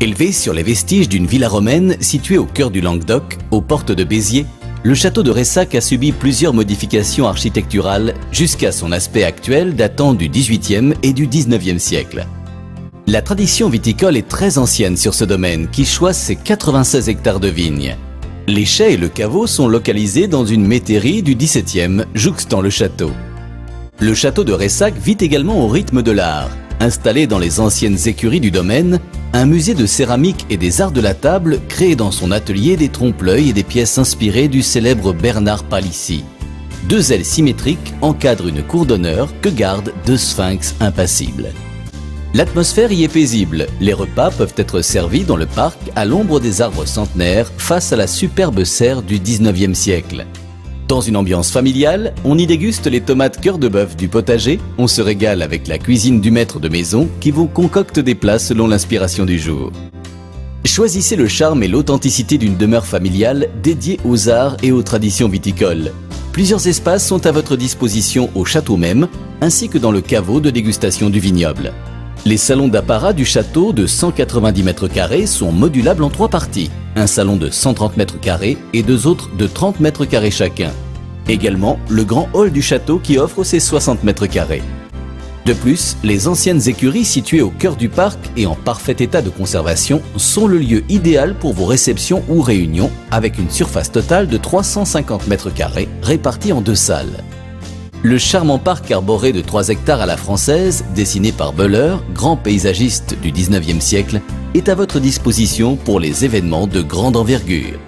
Élevé sur les vestiges d'une villa romaine située au cœur du Languedoc, aux portes de Béziers, le château de Ressac a subi plusieurs modifications architecturales jusqu'à son aspect actuel datant du XVIIIe et du XIXe siècle. La tradition viticole est très ancienne sur ce domaine qui choisit ses 96 hectares de vignes. Les chais et le caveau sont localisés dans une métairie du XVIIe jouxtant le château. Le château de Ressac vit également au rythme de l'art. Installé dans les anciennes écuries du domaine, un musée de céramique et des arts de la table crée dans son atelier des trompe-l'œil et des pièces inspirées du célèbre Bernard Palissy. Deux ailes symétriques encadrent une cour d'honneur que gardent deux sphinx impassibles. L'atmosphère y est paisible, les repas peuvent être servis dans le parc à l'ombre des arbres centenaires face à la superbe serre du XIXe siècle. Dans une ambiance familiale, on y déguste les tomates cœur de bœuf du potager, on se régale avec la cuisine du maître de maison qui vous concocte des plats selon l'inspiration du jour. Choisissez le charme et l'authenticité d'une demeure familiale dédiée aux arts et aux traditions viticoles. Plusieurs espaces sont à votre disposition au château même, ainsi que dans le caveau de dégustation du vignoble. Les salons d'apparat du château de 190 m² sont modulables en 3 parties. Un salon de 130 m² et 2 autres de 30 m² chacun. Également, le grand hall du château qui offre ses 60 m². De plus, les anciennes écuries situées au cœur du parc et en parfait état de conservation sont le lieu idéal pour vos réceptions ou réunions avec une surface totale de 350 m² répartie en 2 salles. Le charmant parc arboré de 3 hectares à la française, dessiné par Beuller, grand paysagiste du XIXe siècle, est à votre disposition pour les événements de grande envergure.